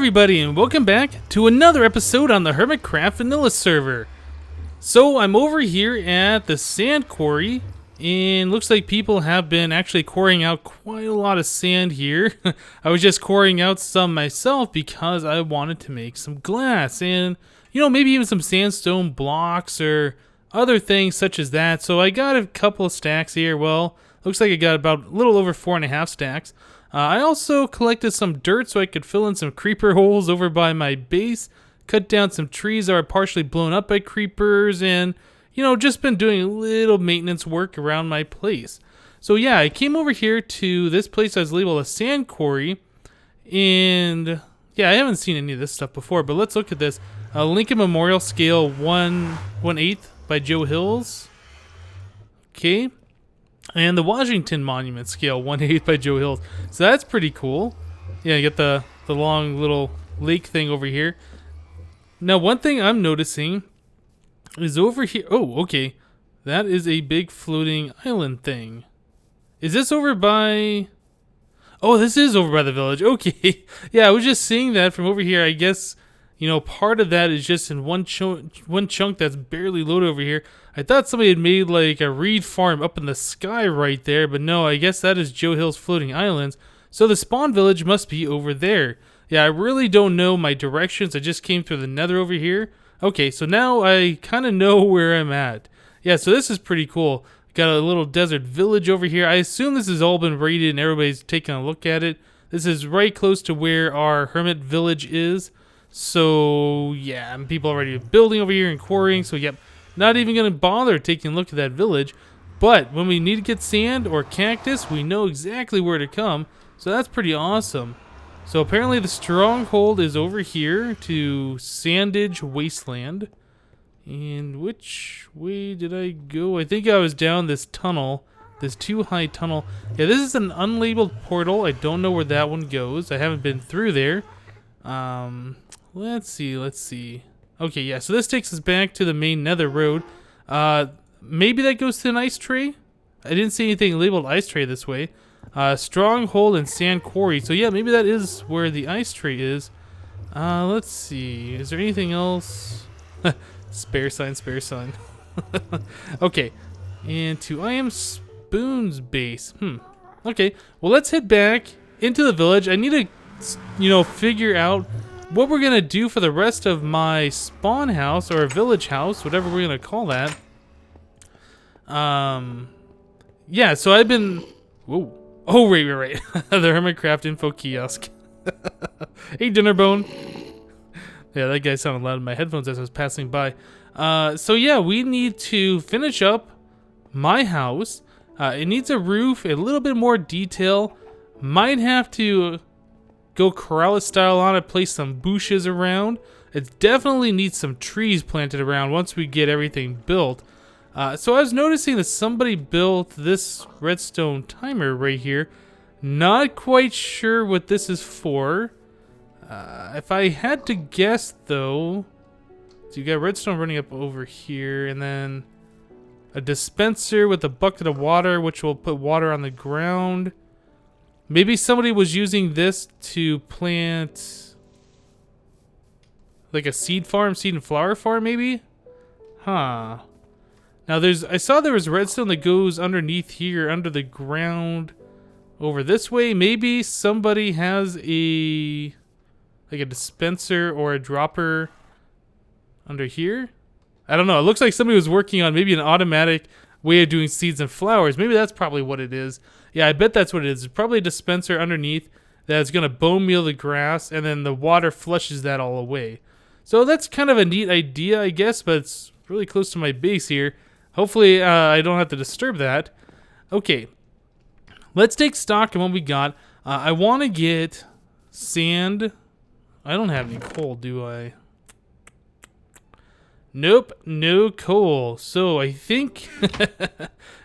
everybody, and welcome back to another episode on the HermitCraft Vanilla server. So I'm over here at the sand quarry, and looks like people have been actually quarrying out quite a lot of sand here. I was just quarrying out some myself because I wanted to make some glass and, you know, maybe even some sandstone blocks or other things such as that. So I got a couple of stacks here. Well, looks like I got about a little over 4.5 stacks. I also collected some dirt so I could fill in some creeper holes over by my base, cut down some trees that are partially blown up by creepers, and, you know, just been doing a little maintenance work around my place. So yeah, I came over here to this place that was labeled a sand quarry, and yeah, I haven't seen any of this stuff before, but let's look at this. Lincoln Memorial Scale 1/8 by Joe Hills. Okay. And the Washington Monument Scale 1/8 by Joe Hills. So that's pretty cool. Yeah, you get the long little lake thing over here. Now, one thing I'm noticing is over here. Oh, okay. That is a big floating island thing. Is this over by... Oh, this is over by the village. Okay. Yeah, I was just seeing that from over here. I guess, you know, part of that is just in one chunk that's barely loaded over here. I thought somebody had made like a reed farm up in the sky right there, but no, I guess that is Joe Hill's floating islands. So the spawn village must be over there. Yeah, I really don't know my directions. I just came through the nether over here. Okay, so now I kind of know where I'm at. Yeah, so this is pretty cool. Got a little desert village over here. I assume this has all been raided and everybody's taking a look at it. This is right close to where our hermit village is. So yeah, and people already building over here and quarrying. So yep, not even going to bother taking a look at that village. But when we need to get sand or cactus, we know exactly where to come. So that's pretty awesome. So apparently the stronghold is over here to Sandage Wasteland. And which way did I go? I think I was down this tunnel. This too high tunnel. Yeah, this is an unlabeled portal. I don't know where that one goes. I haven't been through there. Let's see. Okay, yeah, so this takes us back to the main nether road. Maybe that goes to an ice tray? I didn't see anything labeled ice tray this way. Stronghold and sand quarry. So yeah, maybe that is where the ice tray is. Let's see. Is there anything else? Spare sign. Okay. And to I Am Spoon's base. Okay. Well, let's head back into the village. I need to, you know, figure out what we're going to do for the rest of my spawn house or village house, whatever we're going to call that. Yeah, so I've been... Whoa. Oh, right. The HermitCraft info kiosk. Hey, Dinnerbone. Yeah, that guy sounded loud in my headphones as I was passing by. So yeah, we need to finish up my house. It needs a roof, a little bit more detail. Might have to go Corrales style on it, place some bushes around. It definitely needs some trees planted around once we get everything built. So I was noticing that somebody built this redstone timer right here. Not quite sure what this is for. If I had to guess though, so you got redstone running up over here, and then a dispenser with a bucket of water, which will put water on the ground. Maybe somebody was using this to plant like a seed and flower farm, maybe? Huh. Now I saw there was redstone that goes underneath here, under the ground, over this way. Maybe somebody has a dispenser or a dropper under here. I don't know. It looks like somebody was working on maybe an automatic way of doing seeds and flowers. Maybe that's probably what it is. Yeah, I bet that's what it is. It's probably a dispenser underneath that's going to bone meal the grass, and then the water flushes that all away. So that's kind of a neat idea, I guess, but it's really close to my base here. Hopefully I don't have to disturb that. Okay, let's take stock of what we got. I want to get sand. I don't have any coal, do I? Nope, no coal. So I think,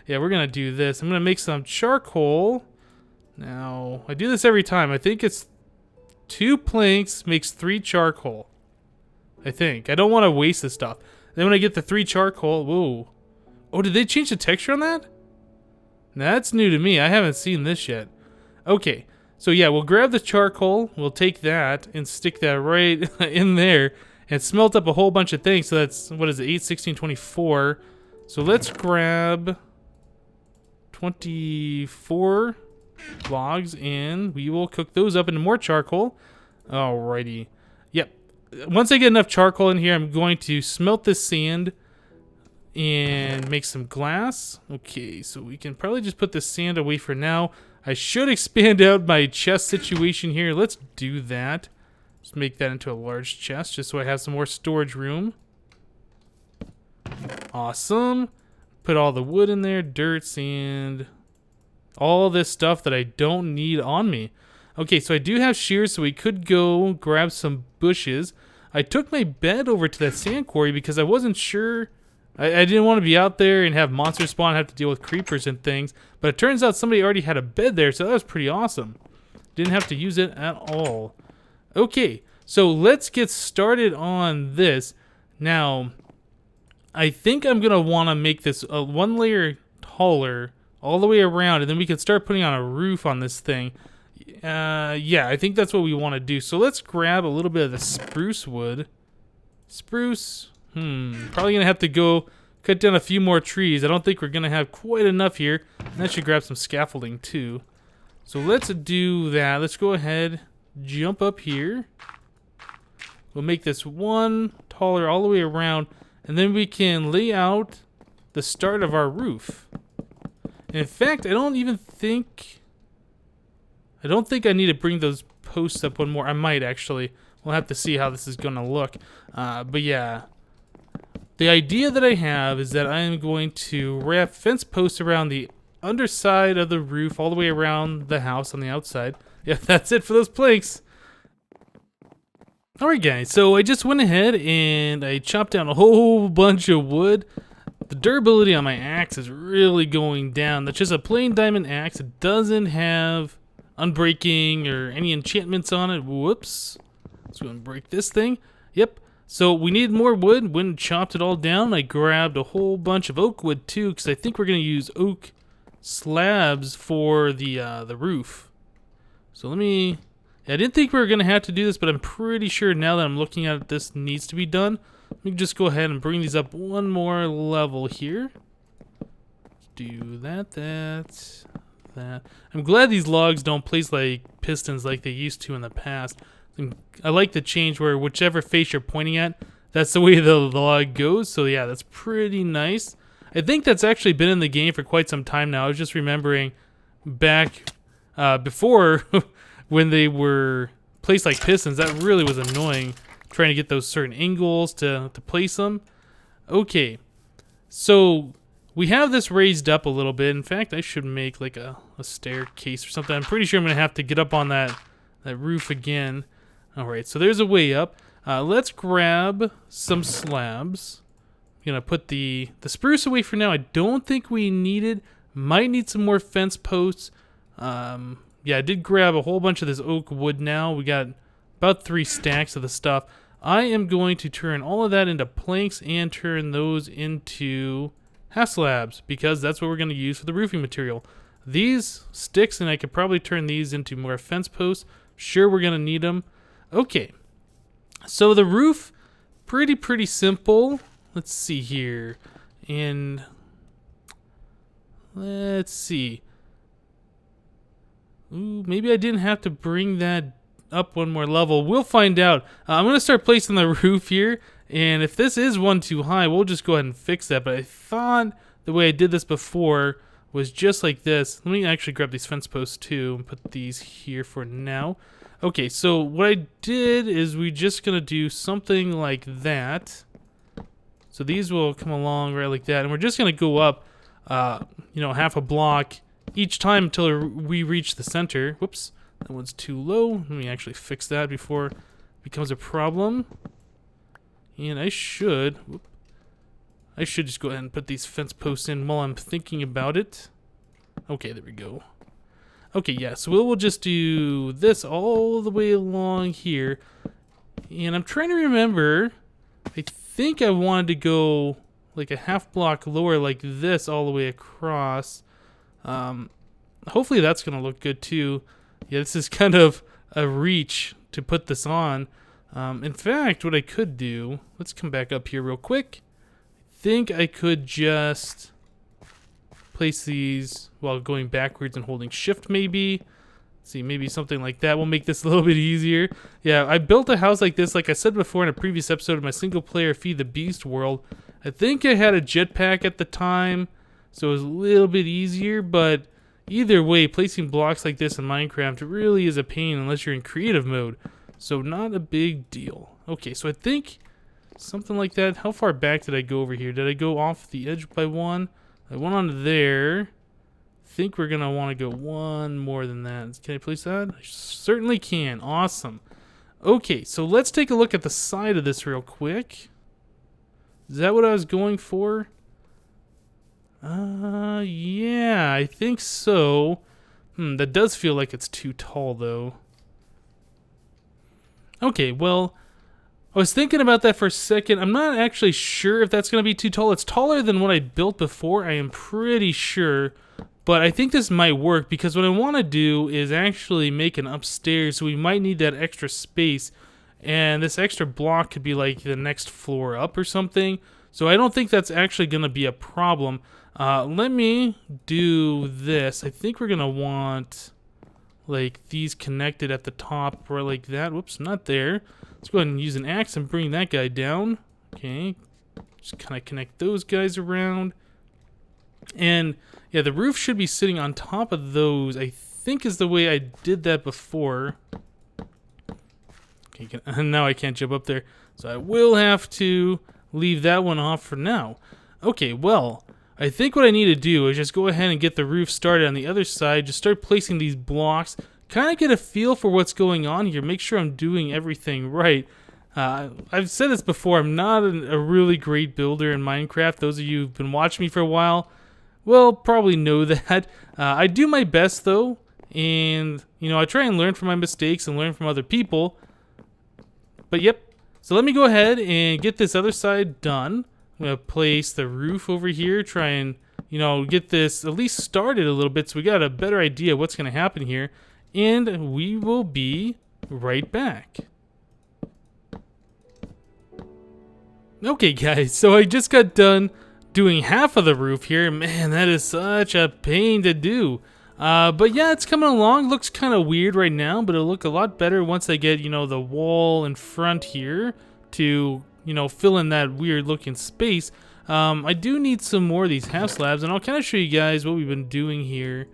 yeah, we're going to do this. I'm going to make some charcoal. Now, I do this every time. I think it's 2 planks makes 3 charcoal. I think. I don't want to waste this stuff. Then when I get the 3 charcoal, whoa. Oh, did they change the texture on that? That's new to me. I haven't seen this yet. Okay, So yeah, we'll grab the charcoal, we'll take that and stick that right in there and smelt up a whole bunch of things. So that's, what is it, 8, 16, 24. So let's grab 24 logs and we will cook those up into more charcoal. Alrighty. Yep. Once I get enough charcoal in here, I'm going to smelt this sand and make some glass. Okay, so we can probably just put the sand away for now. I should expand out my chest situation here. Let's do that. Just make that into a large chest just so I have some more storage room. Awesome. Put all the wood in there, dirt, sand, all this stuff that I don't need on me. Okay, so I do have shears, so we could go grab some bushes. I took my bed over to that sand quarry because I wasn't sure. I didn't want to be out there and have monsters spawn and have to deal with creepers and things. But it turns out somebody already had a bed there, so that was pretty awesome. Didn't have to use it at all. Okay, so let's get started on this. Now, I think I'm going to want to make this one layer taller all the way around, and then we can start putting on a roof on this thing. Yeah, I think that's what we want to do. So let's grab a little bit of the spruce wood. Spruce... probably gonna have to go cut down a few more trees. I don't think we're gonna have quite enough here. And I should grab some scaffolding too. So let's do that. Let's go ahead, jump up here. We'll make this one taller all the way around, and then we can lay out the start of our roof. And in fact, I don't think I need to bring those posts up one more. I might actually. We'll have to see how this is gonna look. But yeah. The idea that I have is that I am going to wrap fence posts around the underside of the roof all the way around the house on the outside. Yeah, that's it for those planks. Alright guys, so I just went ahead and I chopped down a whole bunch of wood. The durability on my axe is really going down. That's just a plain diamond axe. It doesn't have unbreaking or any enchantments on it. Whoops. Let's go and break this thing. Yep. So we needed more wood. Went and chopped it all down. I grabbed a whole bunch of oak wood too, because I think we're going to use oak slabs for the roof. So let me... I didn't think we were going to have to do this, but I'm pretty sure now that I'm looking at it, this needs to be done. Let me just go ahead and bring these up one more level here. Do that, that. I'm glad these logs don't place like pistons like they used to in the past. I like the change where whichever face you're pointing at, that's the way the log goes. So yeah, that's pretty nice. I think that's actually been in the game for quite some time now. I was just remembering back before when they were placed like pistons, that really was annoying, trying to get those certain angles to place them. Okay, so we have this raised up a little bit. In fact, I should make like a staircase or something. I'm pretty sure I'm going to have to get up on that roof again. Alright, so there's a way up. Let's grab some slabs. I'm going to put the spruce away for now. I don't think we need it. Might need some more fence posts. Yeah, I did grab a whole bunch of this oak wood now. We got about 3 stacks of the stuff. I am going to turn all of that into planks and turn those into half slabs, because that's what we're going to use for the roofing material. These sticks, and I could probably turn these into more fence posts. Sure, we're going to need them. Okay, so the roof, pretty simple. Let's see here, and let's see. Ooh, maybe I didn't have to bring that up one more level. We'll find out. I'm going to start placing the roof here, and if this is one too high, we'll just go ahead and fix that. But I thought the way I did this before was just like this. Let me actually grab these fence posts too and put these here for now. Okay, so what I did is we're just going to do something like that. So these will come along right like that, and we're just going to go up, half a block each time until we reach the center. Whoops, that one's too low. Let me actually fix that before it becomes a problem. And I should just go ahead and put these fence posts in while I'm thinking about it. Okay, there we go. Okay, yeah, so we'll just do this all the way along here. And I'm trying to remember, I think I wanted to go like a half block lower like this all the way across. Hopefully that's going to look good too. Yeah, this is kind of a reach to put this on. In fact, what I could do, let's come back up here real quick. I think I could just place these while going backwards and holding shift maybe. Let's see, maybe something like that will make this a little bit easier. Yeah, I built a house like this, like I said before in a previous episode of my single player Feed the Beast world. I think I had a jetpack at the time, so it was a little bit easier, but either way, placing blocks like this in Minecraft really is a pain unless you're in creative mode. So not a big deal. Okay, so I think something like that. How far back did I go over here? Did I go off the edge by one? I went on there. I think we're going to want to go one more than that. Can I place that? I certainly can. Awesome. Okay, so let's take a look at the side of this real quick. Is that what I was going for? Yeah, I think so. That does feel like it's too tall, though. Okay, well, I was thinking about that for a second. I'm not actually sure if that's going to be too tall. It's taller than what I built before, I am pretty sure. But I think this might work because what I want to do is actually make an upstairs, so we might need that extra space. And this extra block could be like the next floor up or something. So I don't think that's actually going to be a problem. Let me do this. I think we're going to want like these connected at the top or like that. Whoops, not there. Let's go ahead and use an axe and bring that guy down. Okay, just kind of connect those guys around. And yeah, the roof should be sitting on top of those, I think is the way I did that before. Okay, now I can't jump up there. So I will have to leave that one off for now. Okay, well, I think what I need to do is just go ahead and get the roof started on the other side. Just start placing these blocks. Kind of get a feel for what's going on here. Make sure I'm doing everything right. I've said this before. I'm not a really great builder in Minecraft. Those of you who've been watching me for a while will probably know that. I do my best, though. And, you know, I try and learn from my mistakes and learn from other people. But, yep. So let me go ahead and get this other side done. I'm going to place the roof over here, try and, you know, get this at least started a little bit so we got a better idea of what's going to happen here. And we will be right back. Okay, guys, so I just got done doing half of the roof here. Man, that is such a pain to do. But yeah, it's coming along. Looks kind of weird right now, but it'll look a lot better once I get, you know, the wall in front here to, you know, fill in that weird looking space. I do need some more of these half slabs, and I'll kind of show you guys what we've been doing here.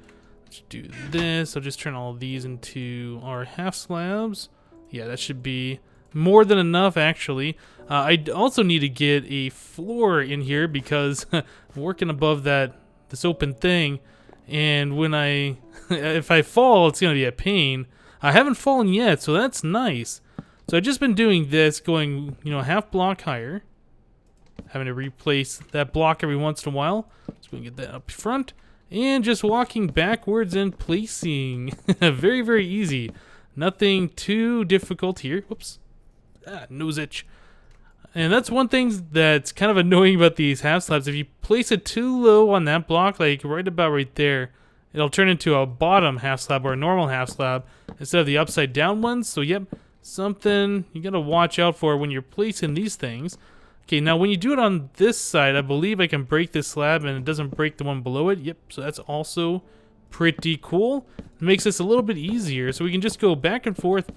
Let's do this. I'll just turn all of these into our half slabs. Yeah, that should be more than enough, actually. I also need to get a floor in here because I'm working above this open thing, and when if I fall, it's gonna be a pain. I haven't fallen yet, so that's nice. So I've just been doing this, going, you know, half block higher, having to replace that block every once in a while. So we can get that up front, and just walking backwards and placing. Very, very easy. Nothing too difficult here. Whoops. Nose itch. And that's one thing that's kind of annoying about these half slabs. If you place it too low on that block, like right about right there, it'll turn into a bottom half slab or a normal half slab instead of the upside down ones. So yep, something you gotta watch out for when you're placing these things. Okay, now when you do it on this side, I believe I can break this slab and it doesn't break the one below it. Yep, so that's also pretty cool. It makes this a little bit easier, so we can just go back and forth,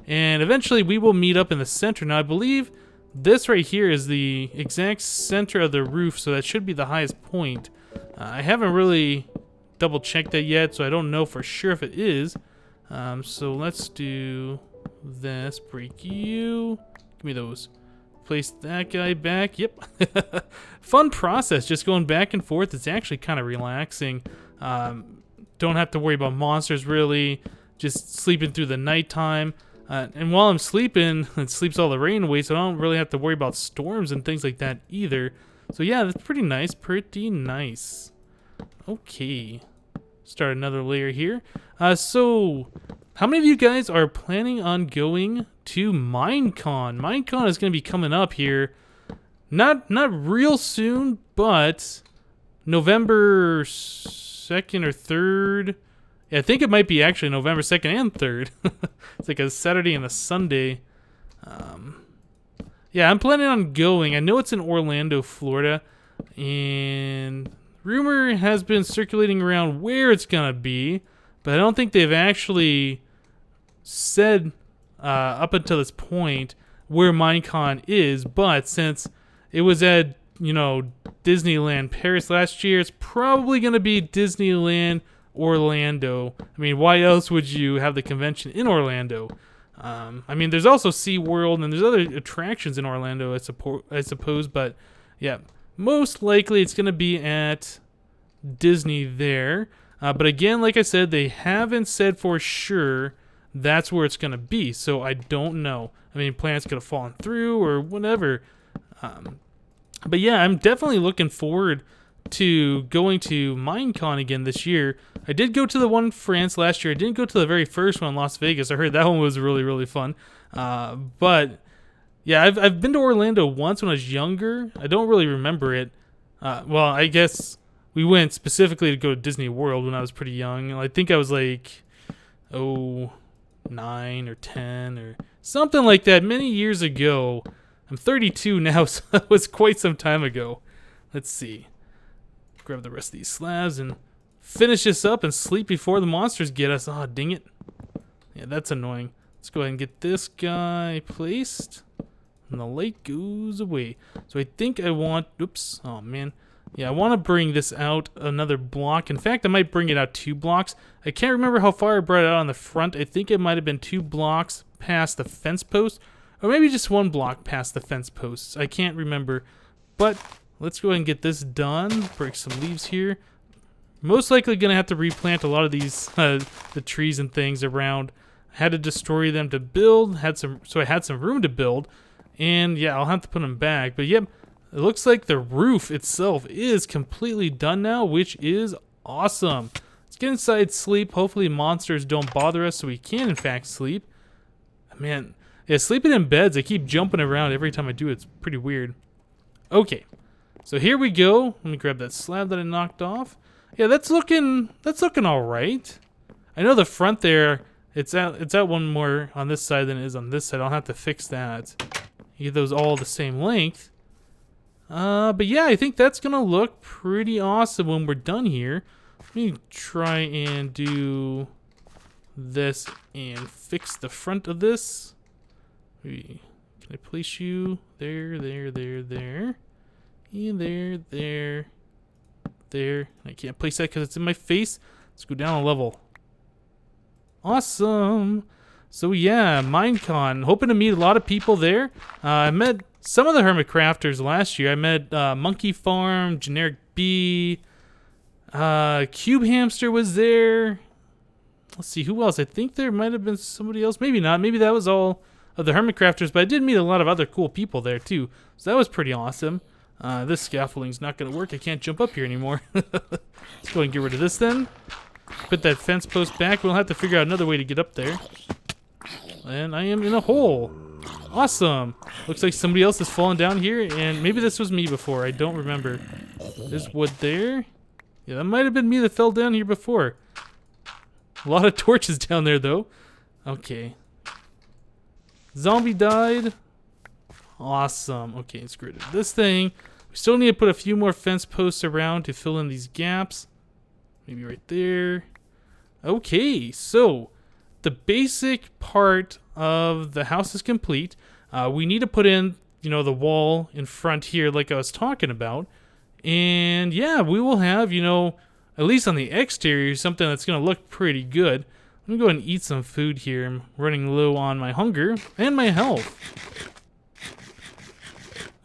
and eventually we will meet up in the center. Now I believe this right here is the exact center of the roof, so that should be the highest point. I haven't really double checked that yet, so I don't know for sure if it is. So let's do this. Break you. Give me those. Place that guy back. Yep. Fun process, just going back and forth. It's actually kind of relaxing. Don't have to worry about monsters really. Just sleeping through the nighttime. And while I'm sleeping, it sleeps all the rain away, so I don't really have to worry about storms and things like that either. So yeah, that's pretty nice. Pretty nice. Okay. Start another layer here. So how many of you guys are planning on going to Minecon? Minecon is going to be coming up here. Not real soon, but November 2nd or 3rd Yeah, I think it might be actually November 2nd and 3rd. It's like a Saturday and a Sunday. Yeah, I'm planning on going. I know it's in Orlando, Florida. And rumor has been circulating around where it's going to be. But I don't think they've actually said up until this point where Minecon is. But since it was at, Disneyland Paris last year, it's probably going to be Disneyland Orlando. I mean, why else would you have the convention in Orlando? I mean, there's also SeaWorld and there's other attractions in Orlando, I suppose. But yeah, most likely it's going to be at Disney there. But again, like I said, they haven't said for sure that's where it's going to be. So I don't know. I mean, plans could have fallen through or whatever. But yeah, I'm definitely looking forward to going to Minecon again this year. I did go to the one in France last year. I didn't go to the very first one in Las Vegas. I heard that one was really, really fun. But yeah, I've been to Orlando once when I was younger. I don't really remember it. Well, I guess we went specifically to go to Disney World when I was pretty young. I think I was like, 9 or 10 or something like that many years ago. I'm 32 now, so that was quite some time ago. Let's see. Grab the rest of these slabs and finish this up and sleep before the monsters get us. Oh, dang it. Yeah, that's annoying. Let's go ahead and get this guy placed. And the light goes away. So I think I want... Oops. Oh, man. Yeah, I want to bring this out another block. In fact, I might bring it out 2 blocks. I can't remember how far I brought it out on the front. I think it might have been 2 blocks past the fence post. Or maybe just 1 block past the fence posts. I can't remember. But let's go ahead and get this done. Break some leaves here. Most likely going to have to replant a lot of these the trees and things around. I had to destroy them to build. So I had some room to build. And yeah, I'll have to put them back. But yep, it looks like the roof itself is completely done now, which is awesome. Let's get inside, sleep. Hopefully monsters don't bother us so we can in fact sleep. Man, yeah, sleeping in beds, I keep jumping around every time I do it. It's pretty weird. Okay, so here we go. Let me grab that slab that I knocked off. Yeah, that's looking all right. I know the front there, it's out one more on this side than it is on this side. I'll have to fix that. Get those all the same length. But yeah, I think that's gonna look pretty awesome when we're done here. Let me try and do this and fix the front of this. Can I place you there, and there. I can't place that because it's in my face. Let's go down a level. Awesome. So yeah, Minecon. Hoping to meet a lot of people there. I met some of the HermitCrafters last year. I met Monkey Farm, Generic Bee, Cube Hamster was there. Let's see, who else? I think there might have been somebody else. Maybe not. Maybe that was all of the HermitCrafters, but I did meet a lot of other cool people there too. So that was pretty awesome. This scaffolding's not going to work. I can't jump up here anymore. Let's go ahead and get rid of this then. Put that fence post back. We'll have to figure out another way to get up there. And I am in a hole. Awesome. Looks like somebody else has fallen down here, and maybe this was me before. I don't remember. There's wood there. Yeah, that might have been me that fell down here before. A lot of torches down there, though. Okay. Zombie died. Awesome. Okay, let's get rid of this thing. We still need to put a few more fence posts around to fill in these gaps. Maybe right there. Okay, so the basic part of the house is complete. We need to put in, the wall in front here like I was talking about. And yeah, we will have, at least on the exterior, something that's going to look pretty good. Let me go and eat some food here. I'm running low on my hunger and my health.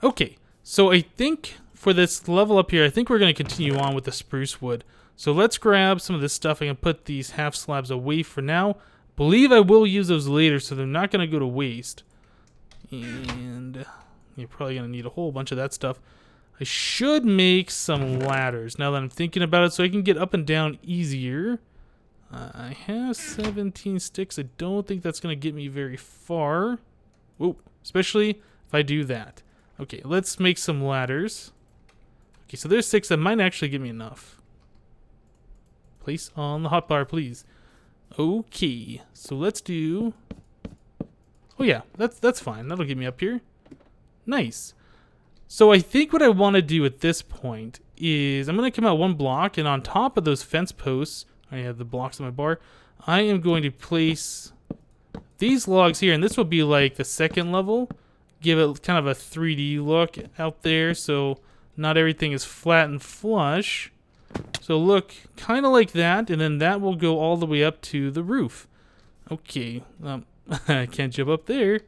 Okay, so I think for this level up here, I think we're going to continue on with the spruce wood. So let's grab some of this stuff. I can put these half slabs away for now. Believe I will use those later, so they're not going to go to waste. And you're probably going to need a whole bunch of that stuff. I should make some ladders now that I'm thinking about it, so I can get up and down easier. I have 17 sticks. I don't think that's going to get me very far. Whoa, especially if I do that. Okay, let's make some ladders. Okay, so there's 6. That might actually give me enough. Place on the hotbar, please. Okay, so let's do... Oh yeah, that's fine. That'll get me up here. Nice. So I think what I want to do at this point is I'm going to come out one block, and on top of those fence posts, I have the blocks on my bar, I am going to place these logs here, and this will be like the second level. Give it kind of a 3D look out there, so not everything is flat and flush. So look kind of like that, and then that will go all the way up to the roof. Okay, I can't jump up there.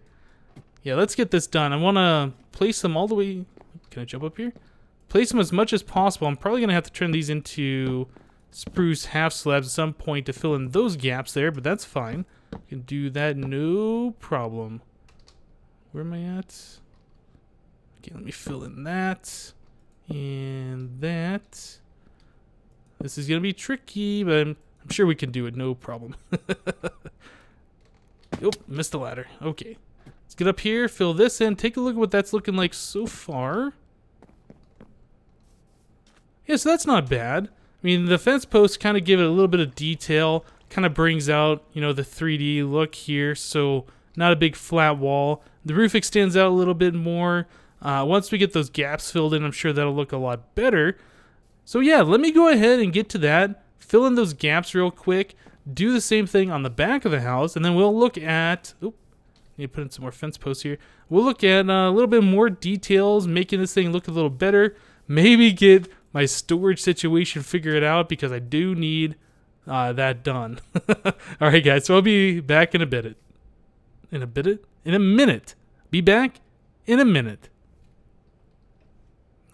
Yeah, let's get this done. I want to place them all the way... Can I jump up here? Place them as much as possible. I'm probably going to have to turn these into spruce half slabs at some point to fill in those gaps there, but that's fine. I can do that, no problem. Where am I at? Okay, let me fill in that. And that. This is going to be tricky, but I'm sure we can do it, no problem. Oh, missed the ladder. Okay. Let's get up here, fill this in, take a look at what that's looking like so far. Yeah, so that's not bad. I mean, the fence posts kind of give it a little bit of detail, kind of brings out, you know, the 3D look here, so not a big flat wall. The roof extends out a little bit more. Once we get those gaps filled in, I'm sure that'll look a lot better. So yeah, let me go ahead and get to that, fill in those gaps real quick, do the same thing on the back of the house, and then we'll look at... Oop, need to put in some more fence posts here. We'll look at a little bit more details, making this thing look a little better. Maybe get my storage situation figured out, because I do need that done. Alright guys, so I'll be back in a bit. In a minute. Be back in a minute.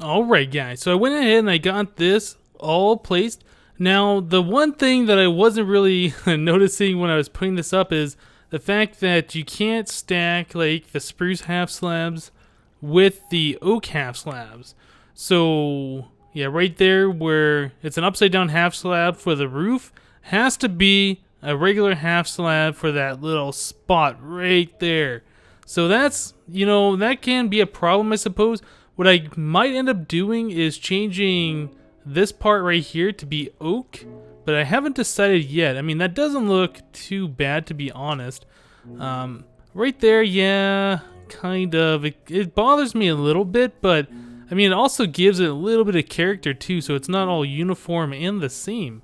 Alright guys, so I went ahead and I got this all placed. Now, the one thing that I wasn't really noticing when I was putting this up is the fact that you can't stack like the spruce half slabs with the oak half slabs. So, yeah, right there where it's an upside down half slab for the roof has to be a regular half slab for that little spot right there. So that's, you know, that can be a problem, I suppose. What I might end up doing is changing this part right here to be oak, but I haven't decided yet. I mean, that doesn't look too bad, to be honest. Right there, yeah, kind of. It bothers me a little bit, but I mean, it also gives it a little bit of character too, so it's not all uniform and the same.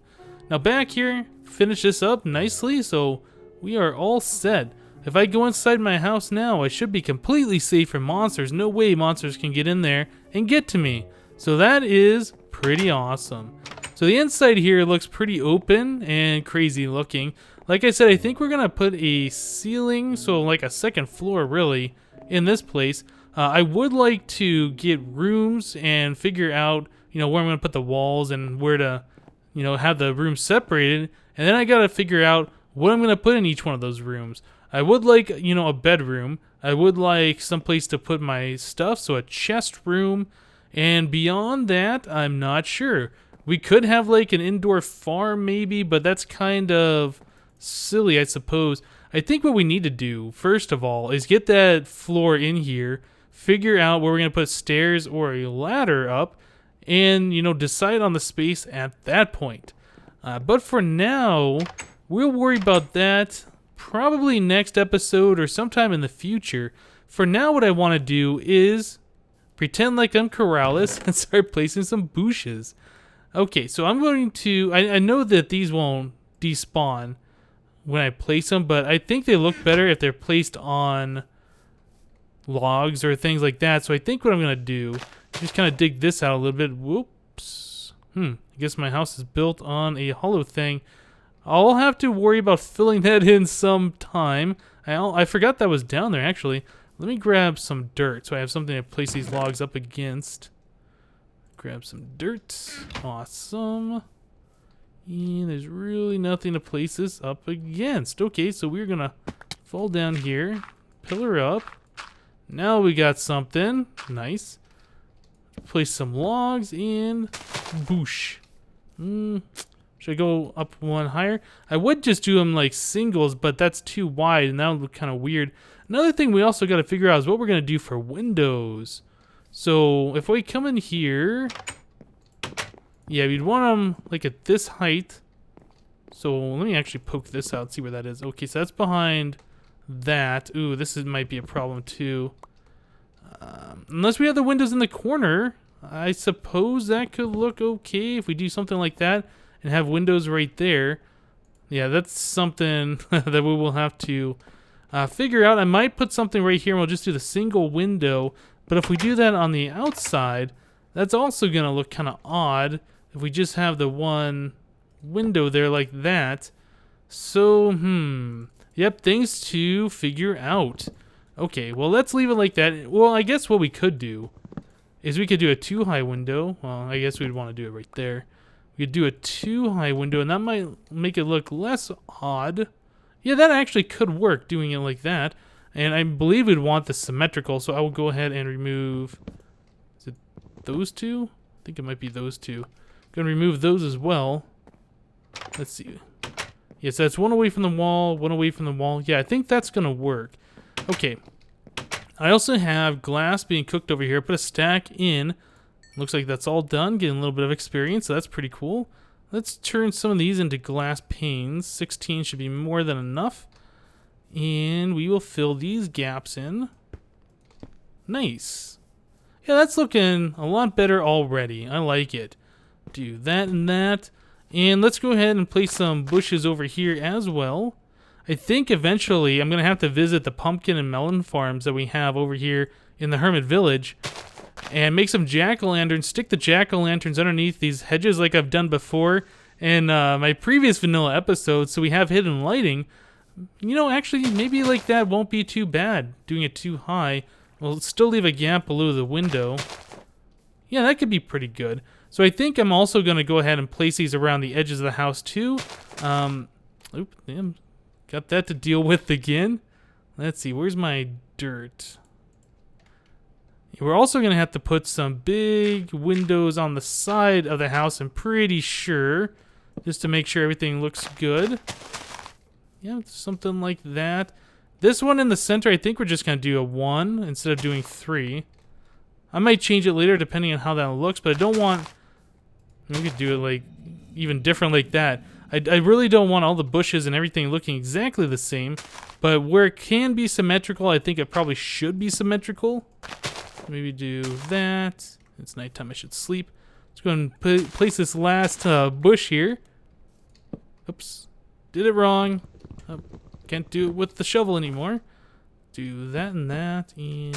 Now back here, finish this up nicely, so we are all set. If I go inside my house now, I should be completely safe from monsters. No way monsters can get in there and get to me. So that is pretty awesome. So the inside here looks pretty open and crazy looking. Like I said, I think we're going to put a ceiling, so like a second floor really, in this place. I would like to get rooms and figure out, you know, where I'm going to put the walls and where to, you know, have the rooms separated. And then I got to figure out what I'm going to put in each one of those rooms. I would like, you know, a bedroom. I would like some place to put my stuff, so a chest room. And beyond that, I'm not sure. We could have like an indoor farm maybe, but that's kind of silly, I suppose. I think what we need to do, first of all, is get that floor in here, figure out where we're going to put stairs or a ladder up, and, you know, decide on the space at that point. But for now, we'll worry about that probably next episode or sometime in the future. For now, what I want to do is pretend like I'm Corrales and start placing some bushes. Okay, so I'm going to... I know that these won't despawn when I place them, but I think they look better if they're placed on logs or things like that. So I think what I'm going to do is just kind of dig this out a little bit. Whoops. I guess my house is built on a hollow thing. I'll have to worry about filling that in sometime. I forgot that was down there, actually. Let me grab some dirt so I have something to place these logs up against. Grab some dirt. Awesome. And there's really nothing to place this up against. Okay, so we're going to fall down here. Pillar up. Now we got something. Nice. Place some logs and boosh. Should I go up one higher? I would just do them like singles, but that's too wide and that would look kind of weird. Another thing we also got to figure out is what we're going to do for windows. So if we come in here, yeah, we'd want them like at this height. So let me actually poke this out, see where that is. Okay, so that's behind that. Ooh, might be a problem too. Unless we have the windows in the corner, I suppose that could look okay if we do something like that and have windows right there. Yeah, that's something that we will have to figure out. I might put something right here and we'll just do the single window. But if we do that on the outside, that's also going to look kind of odd if we just have the one window there like that. So, yep, things to figure out. Okay, well, let's leave it like that. Well, I guess what we could do is we could do a 2-high window. Well, I guess we'd want to do it right there. We could do a 2-high window, and that might make it look less odd. Yeah, that actually could work, doing it like that. And I believe we'd want the symmetrical, so I will go ahead and remove... Is it those two? I think it might be those two. I'm going to remove those as well. Let's see. Yeah, so that's one away from the wall, one away from the wall. Yeah, I think that's going to work. Okay. I also have glass being cooked over here. Put a stack in. Looks like that's all done. Getting a little bit of experience, so that's pretty cool. Let's turn some of these into glass panes. 16 should be more than enough. And we will fill these gaps in. Nice. Yeah, that's looking a lot better already. I like it. Do that and that. And let's go ahead and place some bushes over here as well. I think eventually I'm going to have to visit the pumpkin and melon farms that we have over here in the Hermit Village. And make some jack-o'-lanterns, stick the jack-o'-lanterns underneath these hedges like I've done before in my previous vanilla episodes, so we have hidden lighting. You know, actually, maybe like that won't be too bad, doing it too high. We'll still leave a gap below the window. Yeah, that could be pretty good. So I think I'm also going to go ahead and place these around the edges of the house too. Oop, damn, got that to deal with again. Let's see, where's my dirt? We're also going to have to put some big windows on the side of the house, I'm pretty sure, just to make sure everything looks good. Yeah, something like that. This one in the center, I think we're just going to do a 1 instead of doing 3. I might change it later depending on how that looks, but I don't want... We could do it like even different like that. I really don't want all the bushes and everything looking exactly the same, but where it can be symmetrical, I think it probably should be symmetrical. Maybe do that. It's nighttime, I should sleep. Let's go and place this last bush here. Oops, did it wrong. Oh, can't do it with the shovel anymore. Do that and that, and...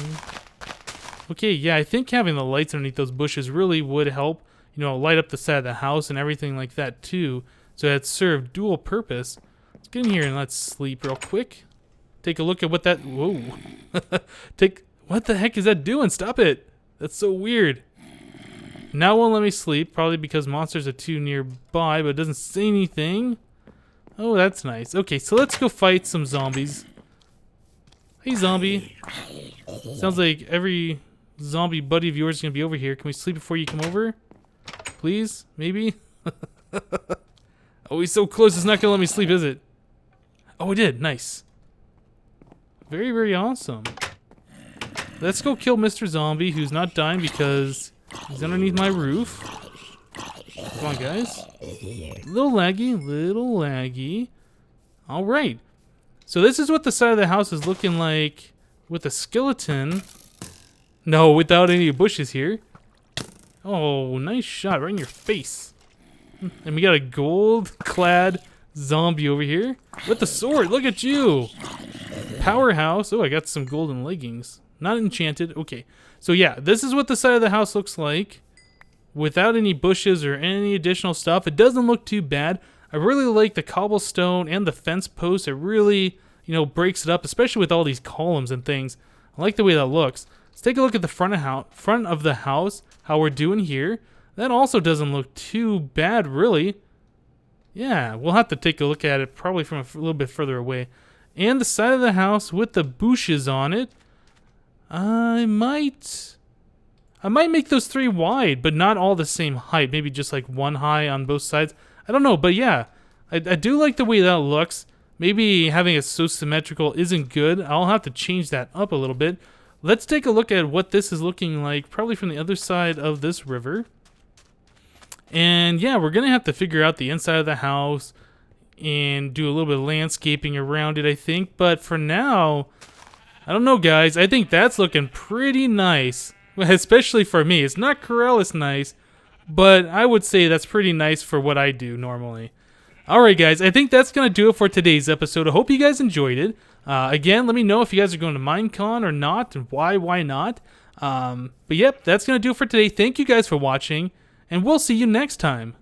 Okay, yeah, I think having the lights underneath those bushes really would help, you know, light up the side of the house and everything like that too. So it served dual purpose. Let's get in here and let's sleep real quick. Take a look at what that... Whoa. What the heck is that doing? Stop it. That's so weird. Now it won't let me sleep, probably because monsters are too nearby, but it doesn't say anything. Oh, that's nice. Okay, so let's go fight some zombies. Hey, zombie. Sounds like every zombie buddy of yours is going to be over here. Can we sleep before you come over? Please? Maybe? Oh, he's so close, it's not going to let me sleep, is it? Oh, it did. Nice. Very, very awesome. Let's go kill Mr. Zombie, who's not dying because he's underneath my roof. Come on, guys. Little laggy. Alright. So this is what the side of the house is looking like with a skeleton. No, without any bushes here. Oh, nice shot right in your face. And we got a gold-clad zombie over here with the sword. Look at you. Powerhouse. Oh, I got some golden leggings. Not enchanted. Okay. So yeah, this is what the side of the house looks like without any bushes or any additional stuff. It doesn't look too bad. I really like the cobblestone and the fence posts. It really, you know, breaks it up, especially with all these columns and things. I like the way that looks. Let's take a look at the front of the house, how we're doing here. That also doesn't look too bad, really. Yeah, we'll have to take a look at it probably from a little bit further away. And the side of the house with the bushes on it. I might make those 3 wide, but not all the same height. Maybe just like 1 high on both sides. I don't know, but yeah, I do like the way that looks. Maybe having it so symmetrical isn't good. I'll have to change that up a little bit. Let's take a look at what this is looking like, probably from the other side of this river. And yeah, we're going to have to figure out the inside of the house. and do a little bit of landscaping around it, I think. But for now, I don't know, guys. I think that's looking pretty nice, especially for me. It's not Corellis nice, but I would say that's pretty nice for what I do normally. Alright, guys, I think that's going to do it for today's episode. I hope you guys enjoyed it. Again, let me know if you guys are going to Minecon or not, and why not. But yep, that's going to do it for today. Thank you guys for watching, and we'll see you next time.